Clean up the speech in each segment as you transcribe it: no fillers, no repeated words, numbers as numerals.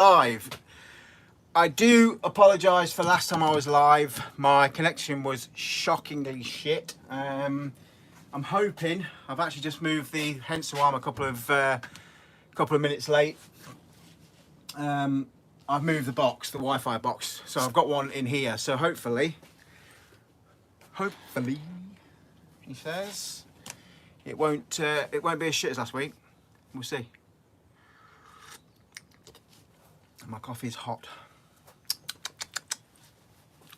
Live. I do apologise for last time I was live. My connection was shockingly shit. I'm hoping I've actually just moved hence why I'm a couple of minutes late. I've moved the box, the Wi-Fi box, so I've got one in here. So hopefully, he says, it won't be as shit as last week. We'll see. My coffee is hot.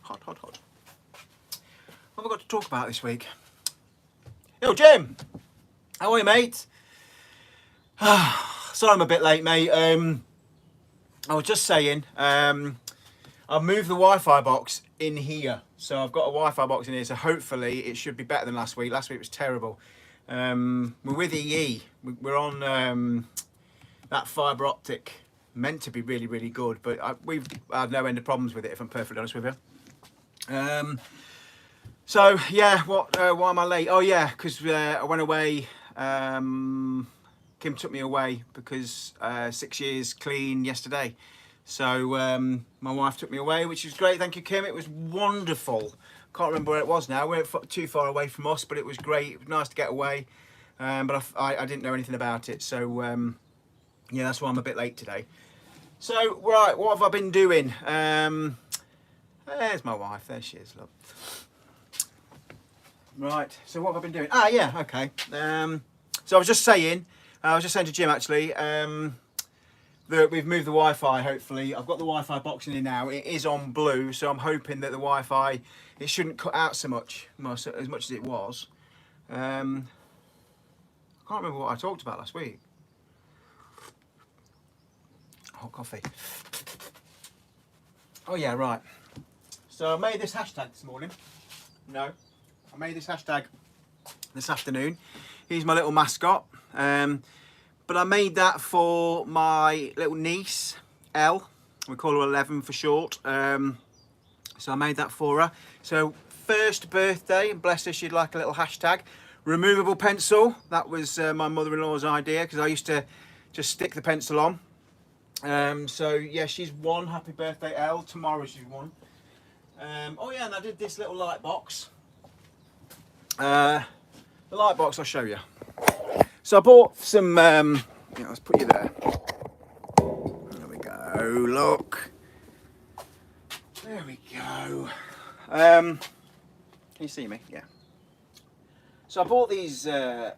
Hot. What have I got to talk about this week? Yo, Jim! How are you, mate? Sorry I'm a bit late, mate. I was just saying, I've moved the Wi-Fi box in here. So I've got a Wi-Fi box in here, so hopefully it should be better than last week. Last week was terrible. We're with EE. We're on that fibre optic. Meant to be really, really good, but we've had no end of problems with it, if I'm perfectly honest with you. So yeah, why am I late? Oh yeah, because I went away. Kim took me away because 6 years clean yesterday. So my wife took me away, which was great. Thank you, Kim. It was wonderful. Can't remember where it was now. We weren't too far away from us, but it was great. It was nice to get away. But I didn't know anything about it, so yeah, that's why I'm a bit late today. So, right, what have I been doing? There's my wife, there she is, look. Right, so what have I been doing? Ah, yeah, okay. So I was just saying to Jim actually, that we've moved the Wi-Fi, hopefully. I've got the Wi-Fi box in here now. It is on blue, so I'm hoping that the Wi-Fi, it shouldn't cut out so much, as much as it was. I can't remember what I talked about last week. Hot coffee. Oh yeah, right. So I made this hashtag this morning. No, I made this hashtag this afternoon. He's my little mascot. But I made that for my little niece, Elle. We call her 11 for short. So I made that for her. So first birthday, bless her, she'd like a little hashtag. Removable pencil. That was my mother-in-law's idea because I used to just stick the pencil on. So yeah, she's one. Happy birthday, Elle. Tomorrow she's one. Oh yeah, and I did this little light box. The light box I'll show you. So I bought some. Yeah, let's put you there. There we go. Look. There we go. Can you see me? Yeah. So I bought these LED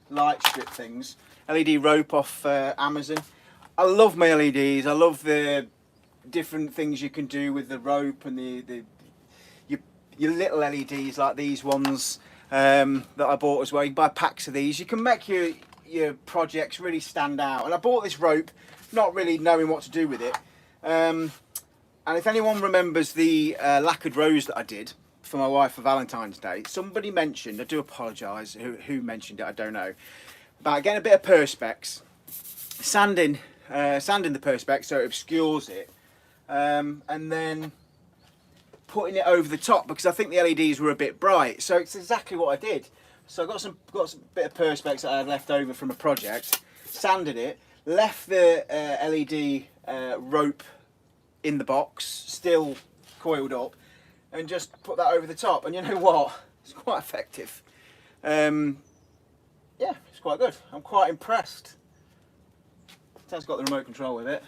light strip things. LED rope off Amazon. I love my LEDs. I love the different things you can do with the rope and your little LEDs like these ones that I bought as well. You can buy packs of these. You can make your projects really stand out. And I bought this rope, not really knowing what to do with it. And if anyone remembers the lacquered rose that I did for my wife for Valentine's Day, somebody mentioned, I do apologise, who mentioned it, I don't know, about getting a bit of perspex, sanding the perspex so it obscures it, and then putting it over the top because I think the LEDs were a bit bright. So it's exactly what I did. So I got some bit of perspex that I had left over from a project, sanded it, left the LED rope in the box, still coiled up, and just put that over the top. And you know what? It's quite effective. Yeah, it's quite good. I'm quite impressed. It has got the remote control with it.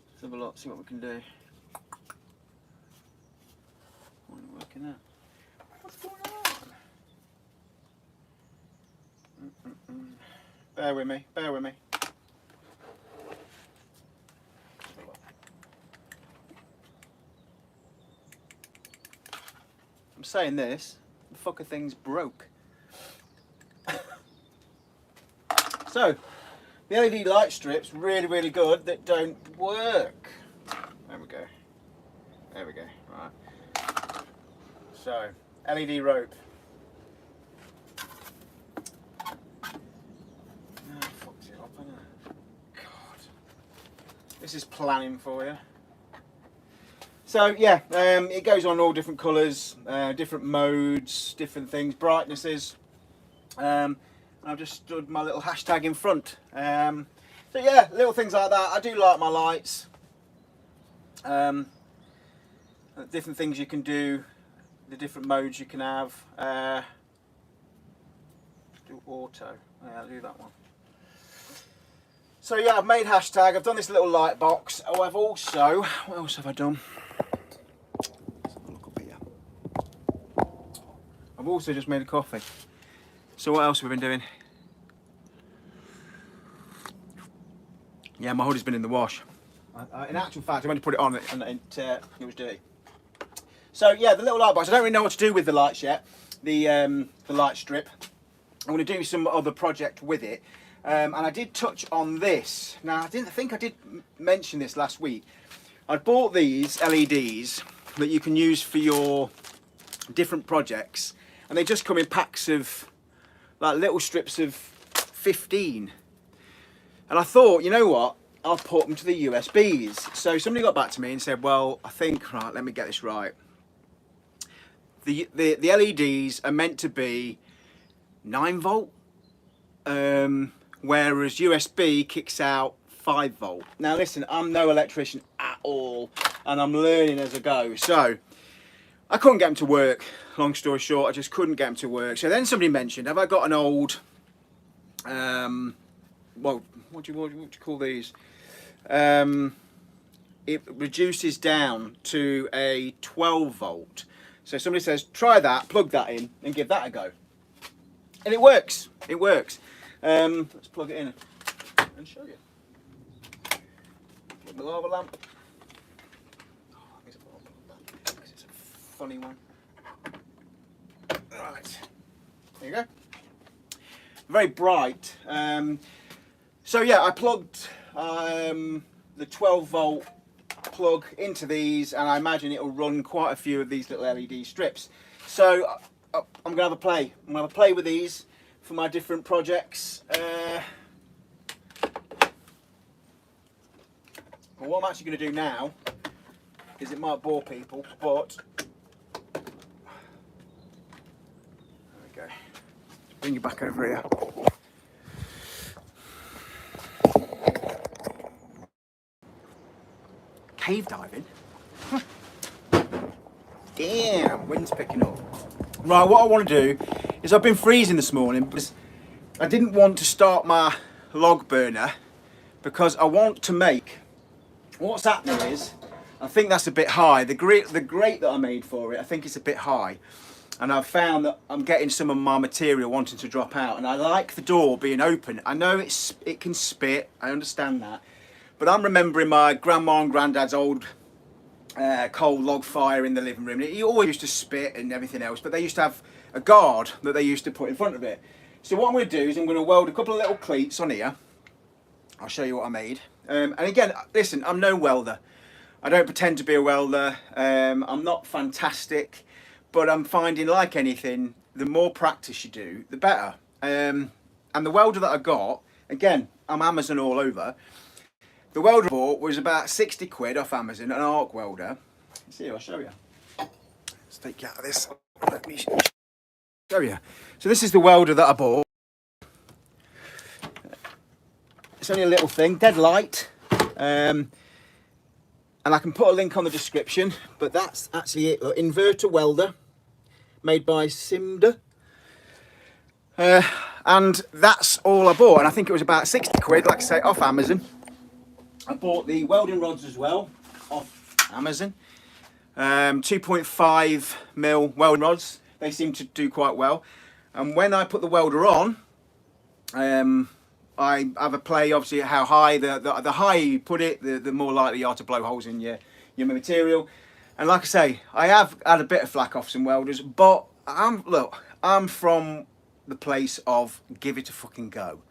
Let's have a look, see what we can do. What are we working at? What's going on? Bear with me, bear with me. I'm saying this, the fucker thing's broke. So, the LED light strips, really, really good, that don't work. There we go. There we go, right. So, LED rope. Oh, fucked it up, hasn't it? God. This is planning for you. So, yeah, it goes on all different colours, different modes, different things, brightnesses. I've just stood my little hashtag in front. So yeah, little things like that. I do like my lights. Different things you can do, the different modes you can have. Do auto. Yeah, I'll do that one. So yeah, I've made hashtag. I've done this little light box. Oh, I've also, what else have I done? Let's have a look up here. I've also just made a coffee. So what else have we been doing? Yeah, my hoodie's been in the wash. In actual fact, I went to put it on and it was dirty. So yeah, the little light box. I don't really know what to do with the lights yet. The light strip. I'm going to do some other project with it. And I did touch on this. Now, I think I did mention this last week. I bought these LEDs that you can use for your different projects, and they just come in packs of like little strips of 15. And I thought, you know what? I'll put them to the USBs. So somebody got back to me and said, well, I think, right, let me get this right. The LEDs are meant to be 9 volt. Whereas USB kicks out 5 volt. Now listen, I'm no electrician at all, and I'm learning as I go. So I couldn't get them to work. Long story short, I just couldn't get them to work. So then somebody mentioned, have I got an old, well, what do you call these? It reduces down to a 12 volt. So somebody says, try that, plug that in, and give that a go. And it works. It works. Let's plug it in and show you. Plug the lava lamp. Oh, I guess I'll plug that because it's a funny one. Right, there you go. Very bright. So yeah, I plugged the 12 volt plug into these, and I imagine it'll run quite a few of these little LED strips. So I'm gonna have a play. I'm gonna have a play with these for my different projects. Well, what I'm actually going to do now is, it might bore people, but there we go. Let's bring you back over here. Cave diving? Damn, wind's picking up. Right, what I want to do is, I've been freezing this morning because I didn't want to start my log burner because I want to make, what's happening is, I think that's a bit high. The grate that I made for it, I think it's a bit high. And I've found that I'm getting some of my material wanting to drop out, and I like the door being open. I know it can spit, I understand that. But I'm remembering my grandma and granddad's old coal log fire in the living room. He always used to spit and everything else, but they used to have a guard that they used to put in front of it. So what I'm going to do is, I'm going to weld a couple of little cleats on here. I'll show you what I made. And again, listen, I'm no welder. I don't pretend to be a welder. I'm not fantastic, but I'm finding, like anything, the more practice you do, the better. And the welder that I got, again, I'm Amazon all over. The welder I bought was about 60 quid off Amazon, an arc welder. See, I'll show you. Let's take you out of this. Let me show you. So this is the welder that I bought. It's only a little thing, dead light. And I can put a link on the description, but that's actually it. Look, inverter welder, made by Simda. And that's all I bought. And I think it was about 60 quid, like I say, off Amazon. I bought the welding rods as well, off Amazon. 2.5 mil welding rods. They seem to do quite well. And when I put the welder on, I have a play, obviously, at how high. The higher you put it, the more likely you are to blow holes in your material. And like I say, I have had a bit of flack off some welders, but I'm from the place of give it a fucking go.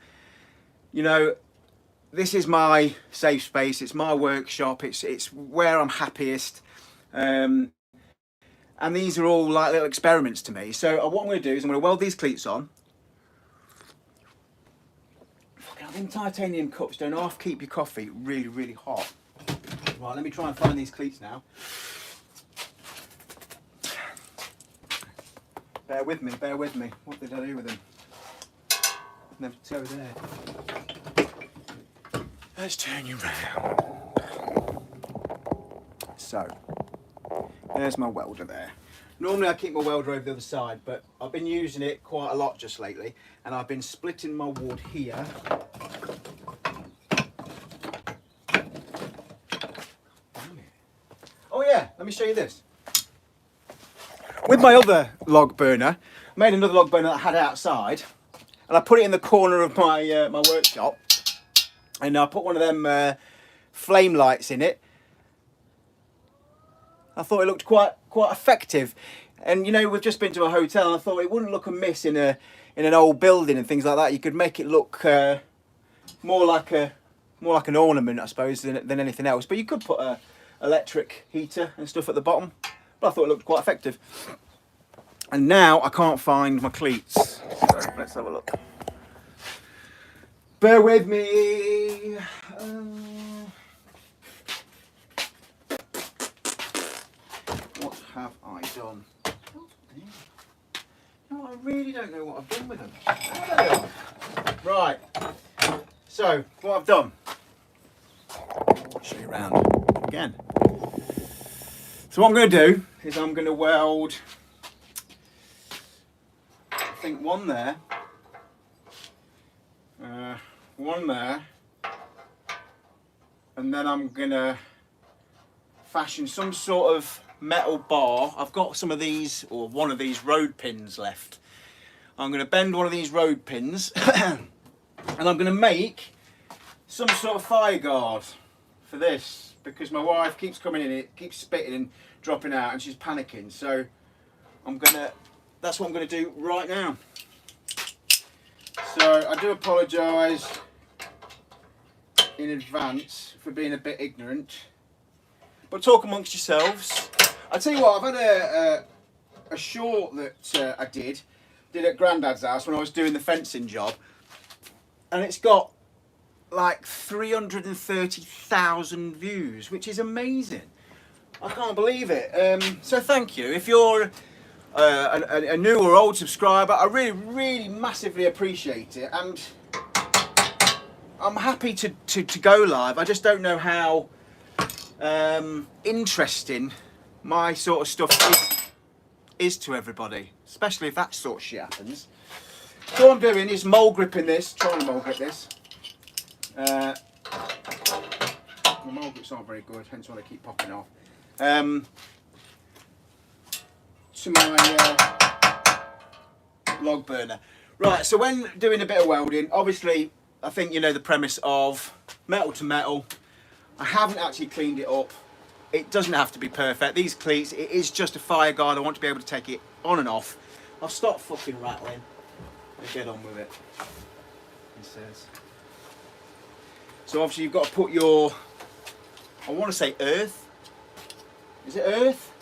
You know, this is my safe space. It's my workshop. It's where I'm happiest. And these are all like little experiments to me. So what I'm going to do is, I'm going to weld these cleats on. Them titanium cups don't half keep your coffee really, really hot. Right, let me try and find these cleats now. Bear with me, bear with me. What did I do with them? Never go there. Let's turn you round. So, there's my welder there. Normally I keep my welder over the other side, but I've been using it quite a lot just lately, and I've been splitting my wood here. Oh yeah, let me show you this. With my other log burner, I made another log burner that I had outside, and I put it in the corner of my my workshop, and I put one of them flame lights in it. I thought it looked quite effective, and you know, we've just been to a hotel, and I thought it wouldn't look amiss in an old building and things like that. You could make it look more like an ornament, I suppose, than anything else. But you could put a electric heater and stuff at the bottom. But I thought it looked quite effective. And now I can't find my cleats. So let's have a look. Bear with me. What have I done? No, I really don't know what I've done with them. There they are. Right. So what I've done. I'll show you around again. So what I'm going to do is I'm going to weld, I think one there, and then I'm going to fashion some sort of metal bar. I've got some of these, or one of these road pins left. I'm going to bend one of these road pins and I'm going to make some sort of fire guard for this, because my wife keeps coming in, it keeps spitting and dropping out, and she's panicking. So that's what I'm gonna do right now. So I do apologise in advance for being a bit ignorant, but talk amongst yourselves. I tell you what, I've had a short that I did at Grandad's house when I was doing the fencing job, and it's got like 330,000 views, which is amazing. I can't believe it. So thank you. If you're a new or old subscriber, I really massively appreciate it, and I'm happy to go live. I just don't know how interesting my sort of stuff is to everybody, especially if that sort of shit happens. So what I'm doing is trying to mold grip this. My mold grips aren't very good, hence why they keep popping off. To my log burner. Right, so when doing a bit of welding, obviously, I think you know the premise of metal to metal. I haven't actually cleaned it up. It doesn't have to be perfect. These cleats, it is just a fire guard. I want to be able to take it on and off. I'll stop fucking rattling and get on with it. It says. So obviously you've got to put your, I want to say earth. Is it earth?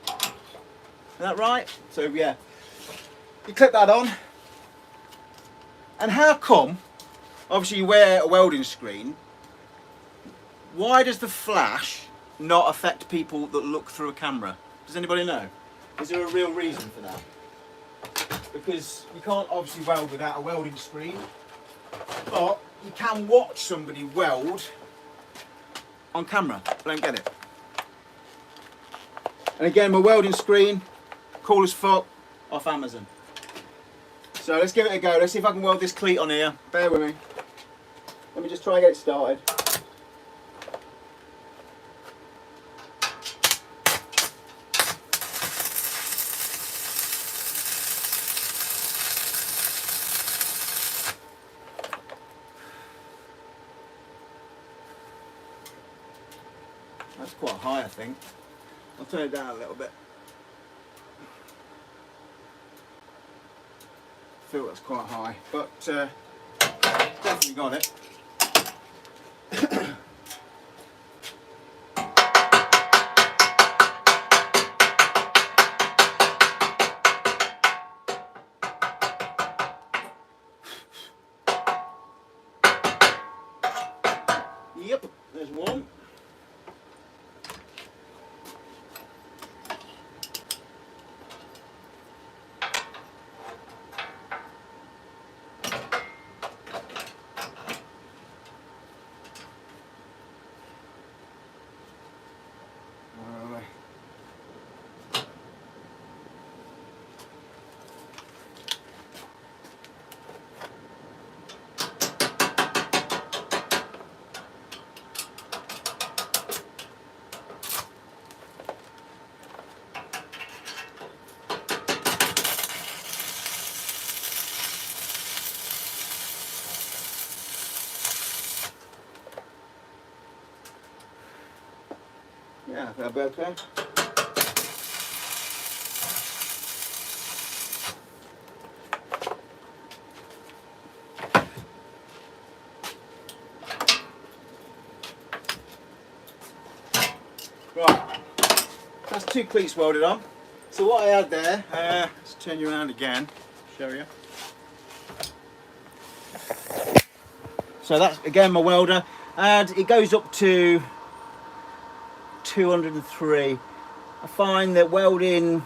Is that right? So yeah, you clip that on. And how come, obviously you wear a welding screen, why does the flash not affect people that look through a camera? Does anybody know? Is there a real reason for that? Because you can't obviously weld without a welding screen, but you can watch somebody weld on camera. I don't get it. And again, my welding screen, cool as fuck, off Amazon. So let's give it a go. Let's see if I can weld this cleat on here. Bear with me. Let me just try and get it started. That's quite high, I think. I'll turn it down a little bit. I feel that's quite high, but definitely got it. Yep, there's one. Yeah, that'll be okay. Right, that's 2 cleats welded on. So what I had there, let's turn you around again, show you. So that's again my welder, and it goes up to 203. I find that welding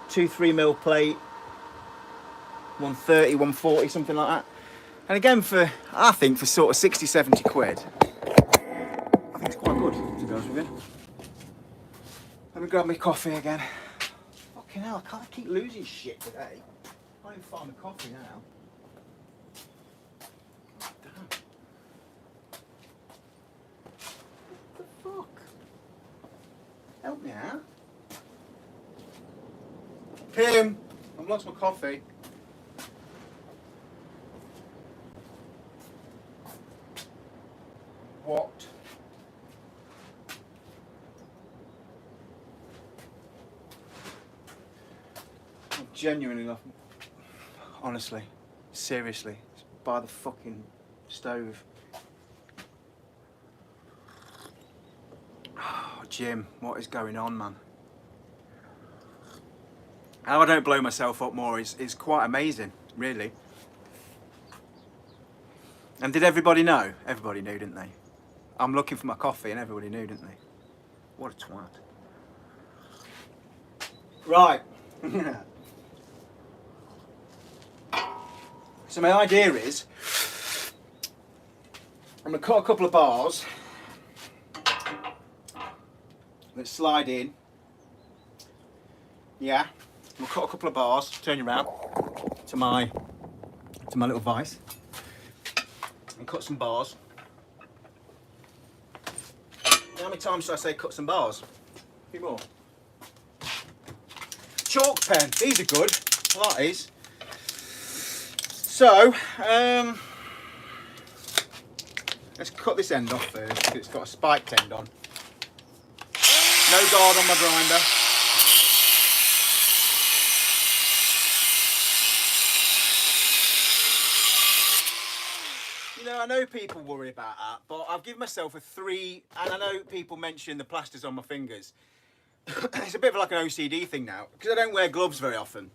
2-3mm plate, 130, 140, something like that. And again, I think for sort of 60, 70 quid, I think it's quite good, to be honest with you. Let me grab my coffee again. Fucking hell, I can't keep losing shit today. I can't even find my coffee now. Damn. What the fuck? Help me out. Kim, I've lost my coffee. What? I'm genuinely laughing. Honestly, seriously, it's by the fucking stove. Oh, Jim, what is going on, man? How I don't blow myself up more is quite amazing, really. And did everybody know? Everybody knew, didn't they? I'm looking for my coffee and everybody knew, didn't they? What a twat. Right. So my idea is, I'm going to cut a couple of bars that slide in. Yeah. We'll cut a couple of bars, turn you around to my little vise, and cut some bars. How many times should I say cut some bars? A few more. Chalk pen, these are good. I like these. So, let's cut this end off first because it's got a spiked end on. No guard on my grinder. You know, I know people worry about that, but I've given myself a 3, and I know people mention the plasters on my fingers. It's a bit of like an OCD thing now, because I don't wear gloves very often.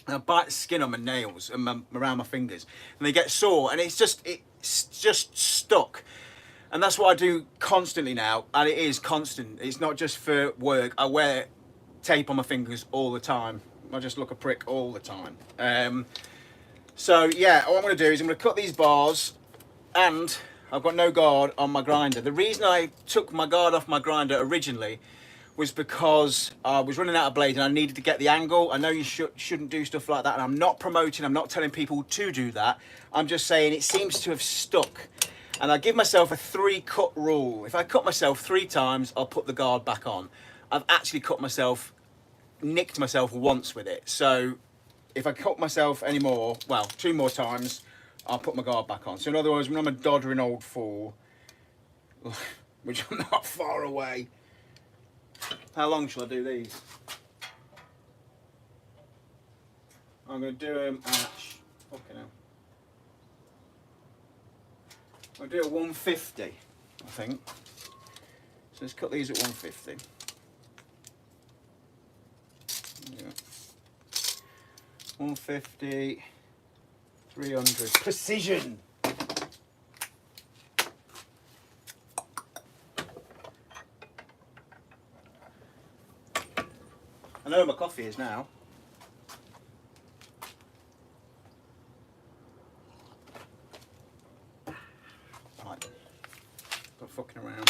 And I bite the skin on my nails and around my fingers, and they get sore, and it's just stuck. And that's what I do constantly now, and it is constant. It's not just for work. I wear tape on my fingers all the time. I just look a prick all the time. So yeah, what I'm going to do is I'm going to cut these bars, and I've got no guard on my grinder. The reason I took my guard off my grinder originally was because I was running out of blade and I needed to get the angle. I know you shouldn't do stuff like that, and I'm not promoting, I'm not telling people to do that. I'm just saying it seems to have stuck. And I give myself a 3 cut rule. If I cut myself 3 times, I'll put the guard back on. I've actually nicked myself once with it. So if I cut myself any more, well, 2 more times, I'll put my guard back on. So in other words, when I'm a doddering old fool, which I'm not far away. How long shall I do these? I'm going to do them at, fucking hell. I'll do a 150, I think. So let's cut these at 150. Yeah. 150, 300. Precision! I know where my coffee is now. Right. Stop fucking around.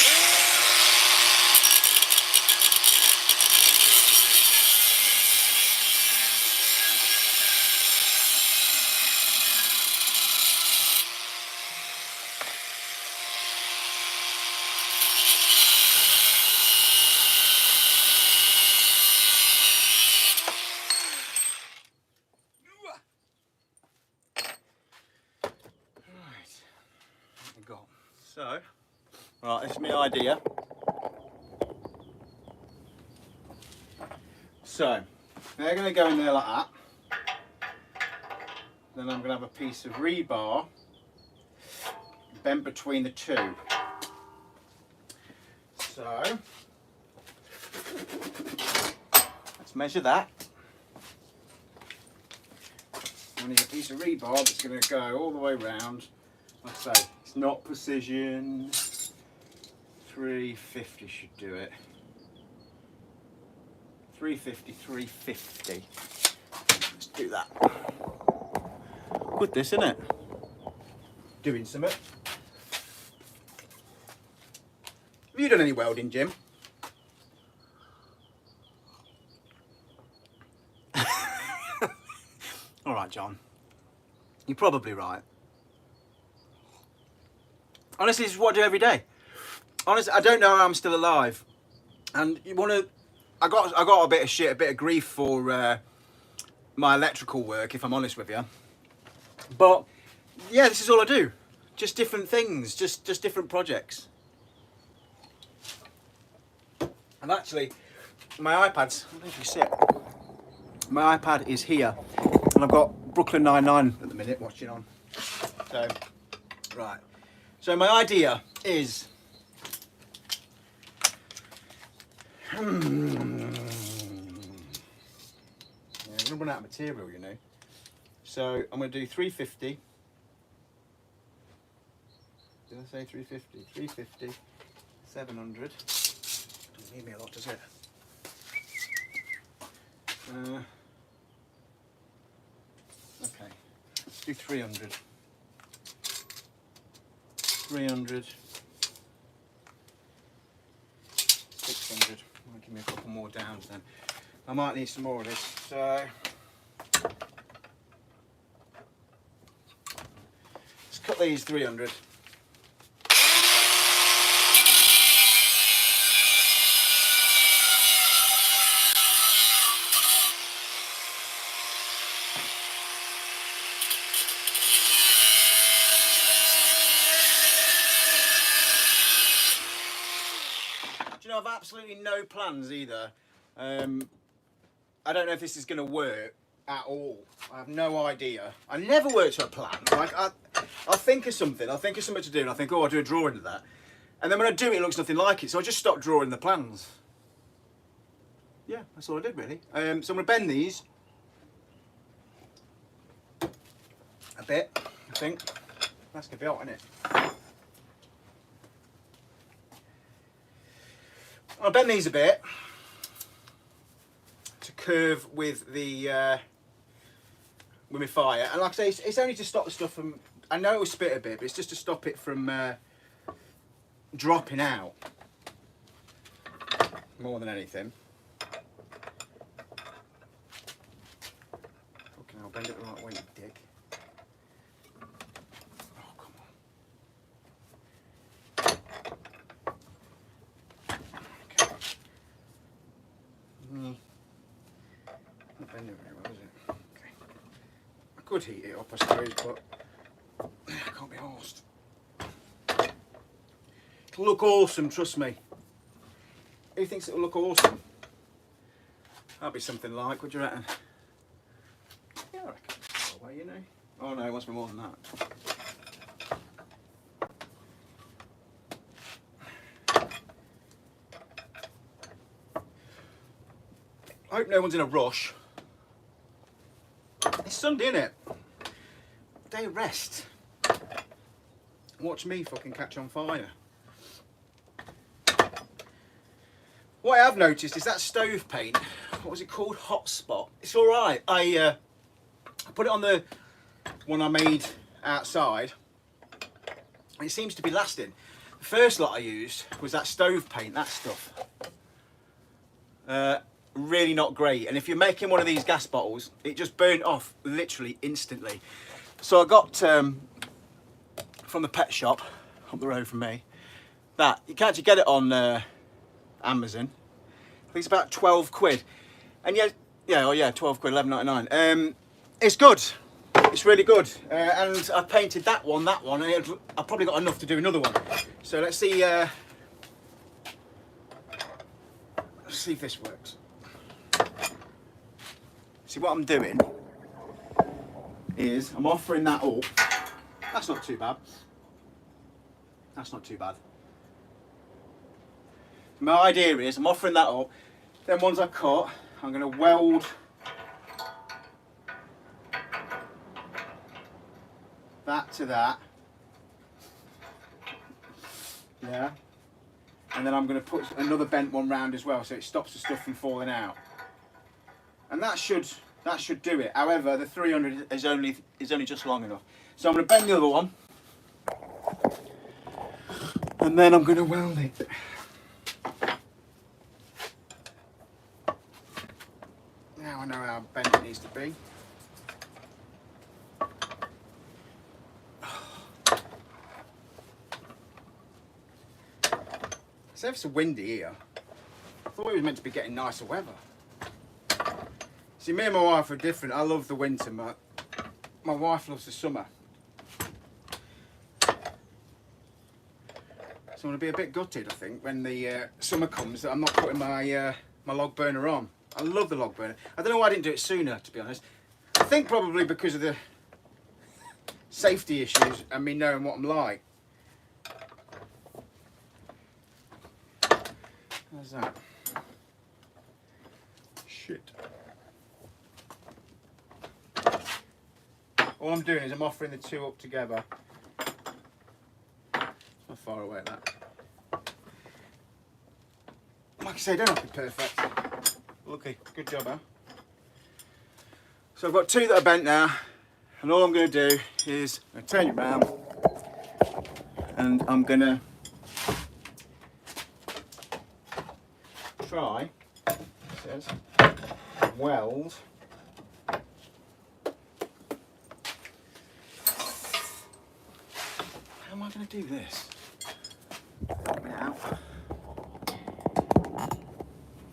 So, right, this is my idea. So they're going to go in there like that. Then I'm going to have a piece of rebar bent between the two. So let's measure that. I need a piece of rebar that's going to go all the way around. Like I say, it's not precision. 350 should do it. 350, 350. Let's do that. Good this, isn't it? Doing something. Have you done any welding, Jim? All right, John. You're probably right. Honestly, this is what I do every day. Honestly, I don't know how I'm still alive. And you want to... I got a bit of shit, a bit of grief for my electrical work, if I'm honest with you. But yeah, this is all I do. Just different things, just different projects. And actually, my iPad's, I don't know if you see it. My iPad is here, and I've got Brooklyn Nine-Nine at the minute watching on. So, right. So my idea is, yeah, I'm gonna run out of material, you know. So I'm gonna do 350. Did I say 350? 350, 700. Doesn't need me a lot, does it? Okay, let's do 300. 300. 600. Might give me a couple more downs then. I might need some more of this. So let's cut these 300. I've absolutely no plans either. I don't know if this is going to work at all. I have no idea. I never work to a plan. Like I'll think of something. I'll think of something to do, and I think, oh, I'll do a drawing of that. And then when I do it, it looks nothing like it. So I just stop drawing the plans. Yeah, that's all I did really. So I'm going to bend these a bit. I think that's going to be out, isn't it? I'll bend these a bit to curve with the with my fire, and like I say, it's only to stop the stuff from. I know it will spit a bit, but it's just to stop it from dropping out more than anything. Okay, I'll bend it the right way, you dick. Oh, come on. Not bending very well, is it? Okay. I could heat it up, I suppose, but I can't be arsed. It'll look awesome, trust me. Who thinks it'll look awesome? That'll be something like, what do you reckon? Yeah, I reckon. Oh, well, you know. Oh no, it must be more than that. I hope no one's in a rush. It's Sunday, isn't it? Day of rest. Watch me fucking catch on fire. What I have noticed is that stove paint, what was it called? Hotspot. It's alright. I put it on the one I made outside, and it seems to be lasting. The first lot I used was that stove paint, that stuff. Really not great, and if you're making one of these gas bottles, it just burnt off literally instantly. So I got from the pet shop up the road from me, that you can actually get it on Amazon. I think it's about 12 quid, and yeah, 12 quid, 11.99. It's good, it's really good, and I painted that one, and I've probably got enough to do another one. So let's see if this works. See what I'm doing is I'm offering that up. That's not too bad. That's not too bad. My idea is I'm offering that up. Then once I cut, I'm going to weld that to that. Yeah. And then I'm going to put another bent one round as well, so it stops the stuff from falling out. And that should do it. However, the 300 is only just long enough. So I'm going to bend the other one, and then I'm going to weld it. Now I know how bent it needs to be. It's ever so windy here. I thought it was meant to be getting nicer weather. See, me and my wife are different. I love the winter. My wife loves the summer. So I'm going to be a bit gutted, I think, when the summer comes, that I'm not putting my my log burner on. I love the log burner. I don't know why I didn't do it sooner, to be honest. I think probably because of the safety issues and me knowing what I'm like. How's that? Shit. All I'm doing is I'm offering the two up together. Not far away that. Like I say, don't have to be perfect. Lucky, good job, huh? So I've got two that are bent now, and all I'm going to do is I'm going to turn it round, and I'm going to try, it says, weld how am I going to do this now?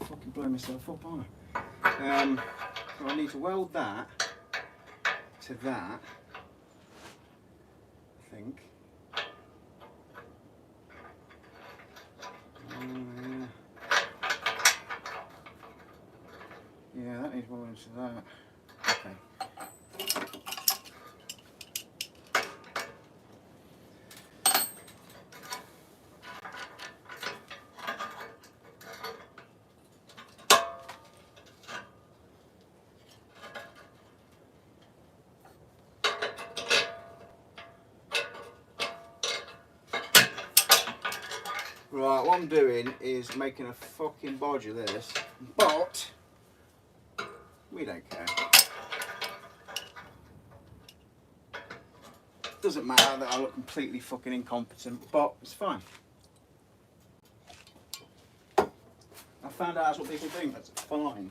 Fucking blow myself up, aren't I? So I need to weld that to that, I think. Yeah, that needs welding to that. Okay. Right, what I'm doing is making a fucking bodge of this, but we don't care. Doesn't matter that I look completely fucking incompetent, but it's fine. I found out that's what people think, that's fine.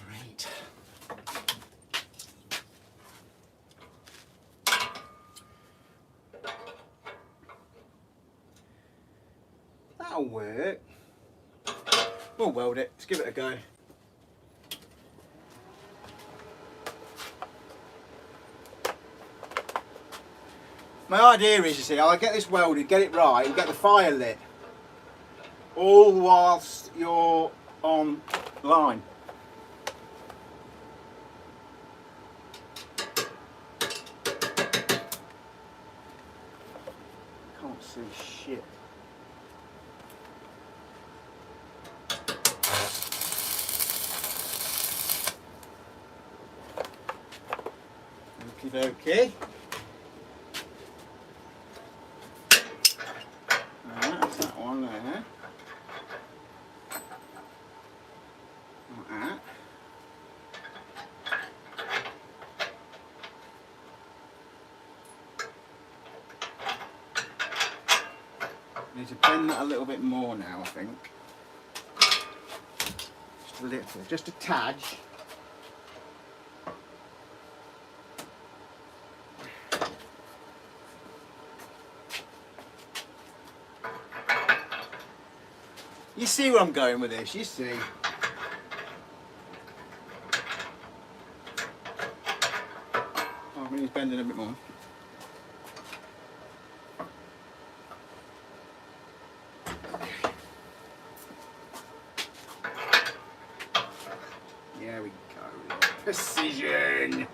Right. That'll work. We'll weld it, let's give it a go. My idea is, you see, I'll get this welded, get it right, and get the fire lit, all whilst you're on line. Can't see shit. Okie dokie. That's that one there. Like that. Need to bend that a little bit more now, I think. Just a little, just a tad. You see where I'm going with this, you see. Oh, he's bending a bit more. precision.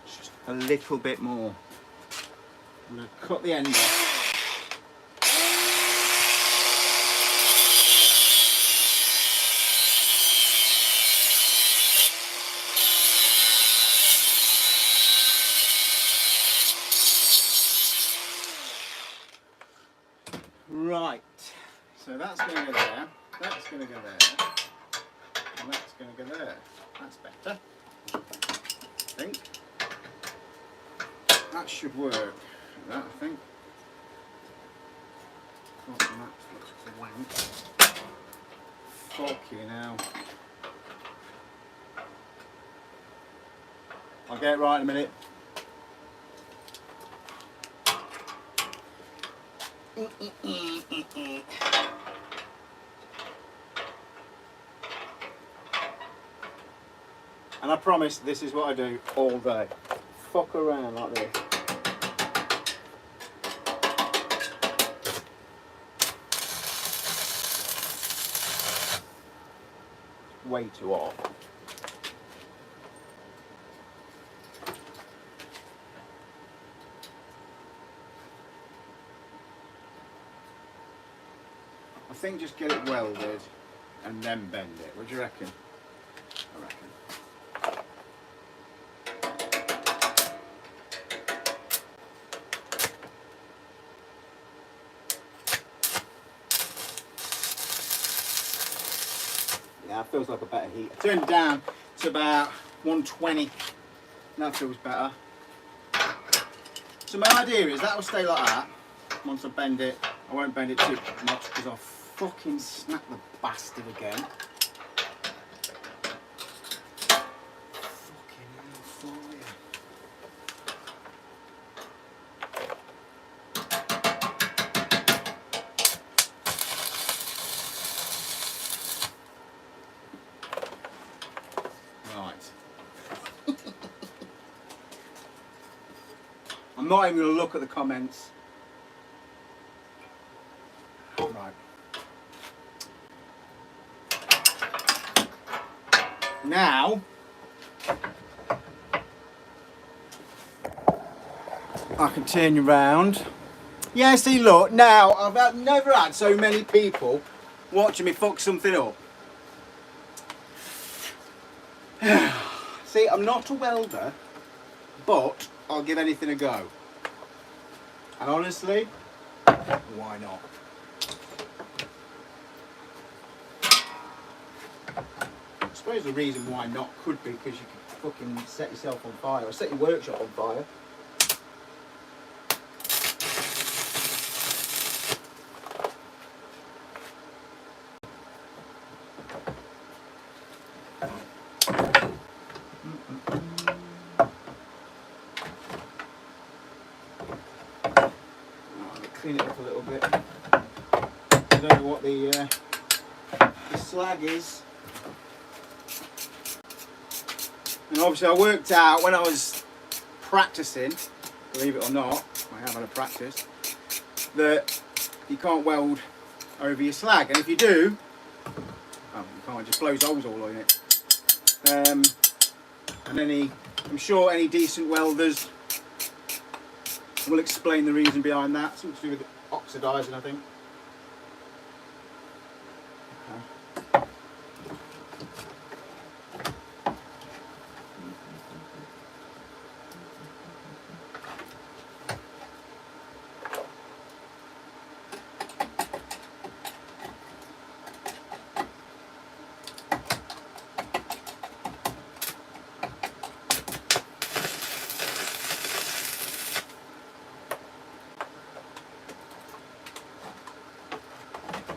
Just a little bit more. I'm going to cut the end off. Right, so that's going to go there, that's going to go there, and that's going to go there. That's better, I think. That should work. That, I think. Oh, that looks wank. Fuck you now. I'll get it right in a minute. And I promise this is what I do all day. Fuck around like this. Way too off. I think just get it welded and then bend it. What do you reckon? I reckon. Yeah, it feels like a better heat. I turned it down to about 120. That feels better. So my idea is that will stay like that. Once I bend it, I won't bend it too much because I'll fucking snap the bastard again. Fucking hell for you. Right. I'm not even going to look at the comments. Right. Now, I can turn you round. Yeah, see, look, now, I've never had so many people watching me fuck something up. See, I'm not a welder, but I'll give anything a go. And honestly, why not? I suppose the reason why not could be because you could fucking set yourself on fire or set your workshop on fire. Clean it up a little bit. I don't know what the slag is. And obviously I worked out when I was practicing, believe it or not, I have had a practice, that you can't weld over your slag. And if you do, oh, you can't, it just blows holes all in it. And I'm sure any decent welders will explain the reason behind that. Something to do with oxidising, I think. Okay.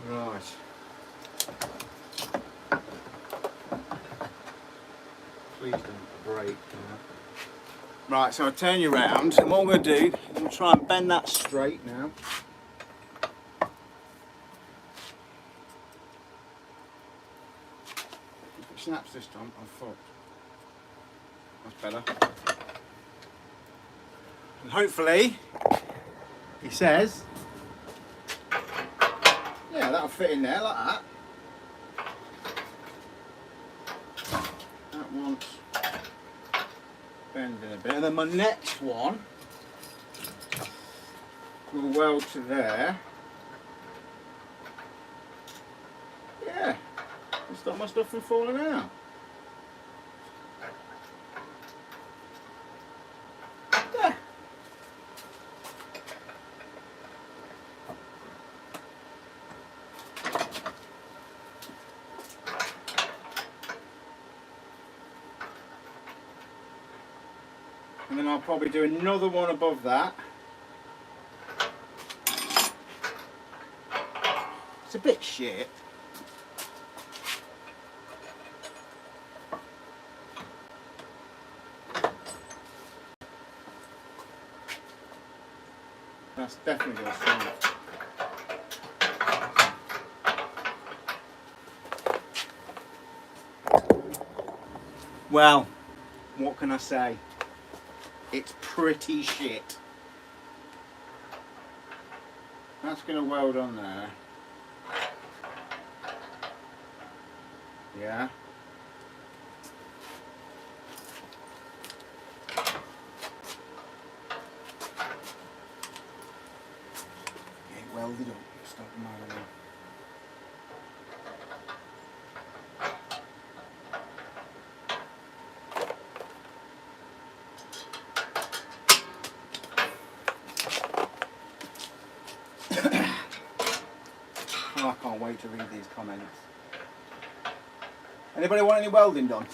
Right. Please don't break now. Right, so I'll turn you around, and what I'm going to do, I'm going to try and bend that straight now. If it snaps this time, I'm fucked. That's better. And hopefully, he says, that'll fit in there like that. That one's bending a bit, and then my next one will weld to there. Yeah, to stop my stuff from falling out. There. And then I'll probably do another one above that. It's a bit shit. That's definitely going to swing it. Well, what can I say? It's pretty shit. That's going to weld on there. Yeah. Get welded up. Stop moaning. Oh, I can't wait to read these comments. Anybody want any welding done?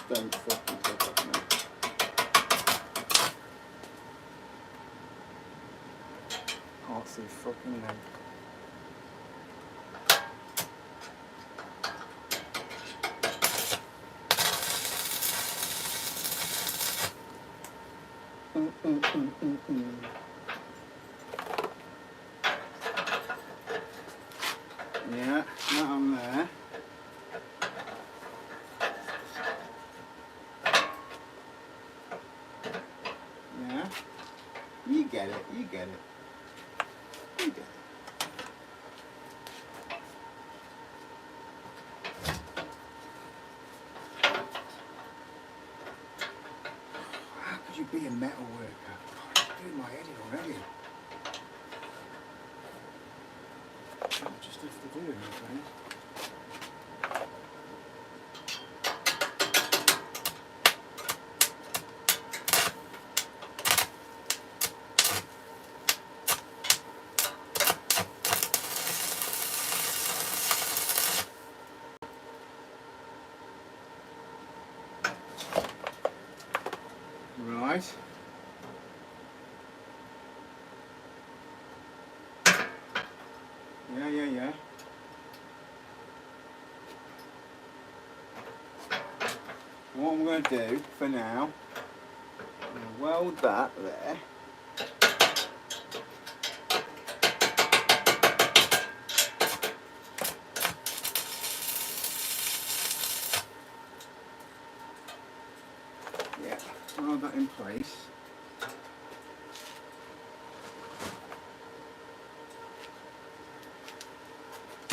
Don't fucking take off me. Can't see fucking leg. Yeah, that on there. Yeah. You get it, you get it. You get it. How could you be a metal worker? God, it's doing my head in already. I'll just have to do it, okay? Right. Yeah. What I'm going to do for now, I'm going to weld that there. Yeah, weld that in place.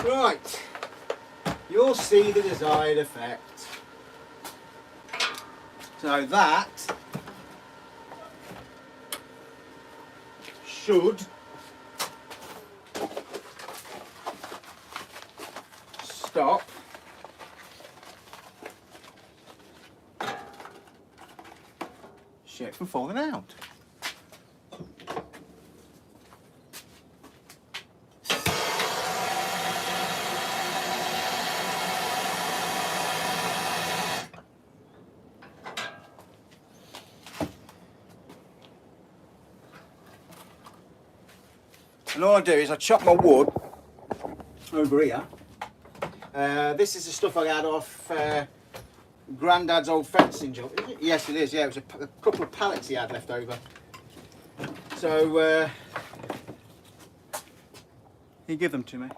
Right, you'll see the desired effect. So that should stop shit from falling out. And all I do is I chop my wood over here. This is the stuff I had off Grandad's old fencing job. Is it? Yes, it is. Yeah, it was a couple of pallets he had left over. So he give them to me.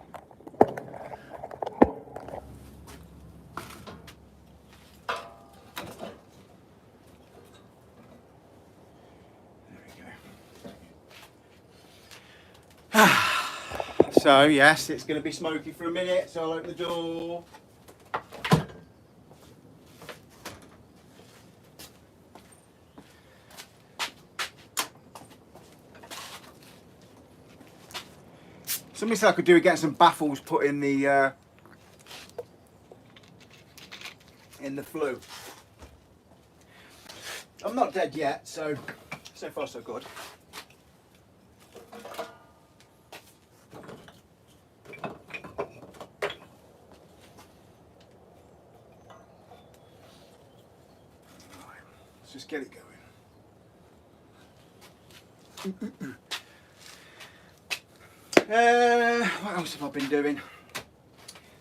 So yes, it's going to be smoky for a minute, so I'll open the door. Something I could do is get some baffles put in the flue. I'm not dead yet, so far so good. Let's just get it going. What else have I been doing?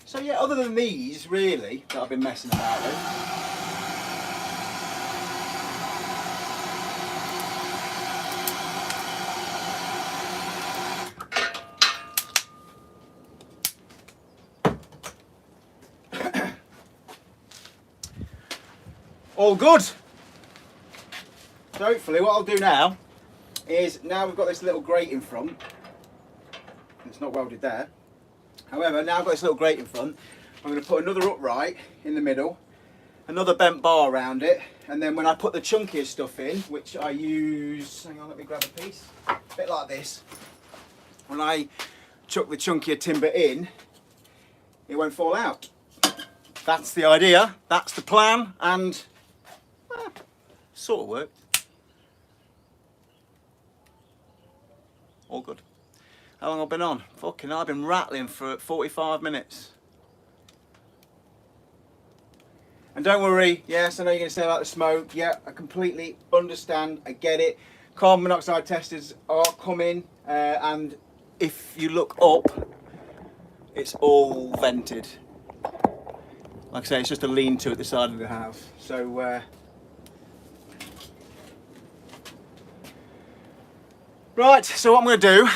So yeah, other than these really that I've been messing about with. All good. So hopefully what I'll do now is, now we've got this little grate in front. It's not welded there. However, now I've got this little grate in front, I'm going to put another upright in the middle, another bent bar around it, and then when I put the chunkier stuff in, which I use, hang on, let me grab a piece, a bit like this. When I chuck the chunkier timber in, it won't fall out. That's the idea, that's the plan, and sort of worked. All good. How long have I been on? Fucking hell, I've been rattling for 45 minutes. And don't worry, yes, I know you're going to say about the smoke. Yeah, I completely understand, I get it. Carbon monoxide testers are coming, and if you look up, it's all vented. Like I say, it's just a lean-to at the side of the house. So, right, so what I'm going to do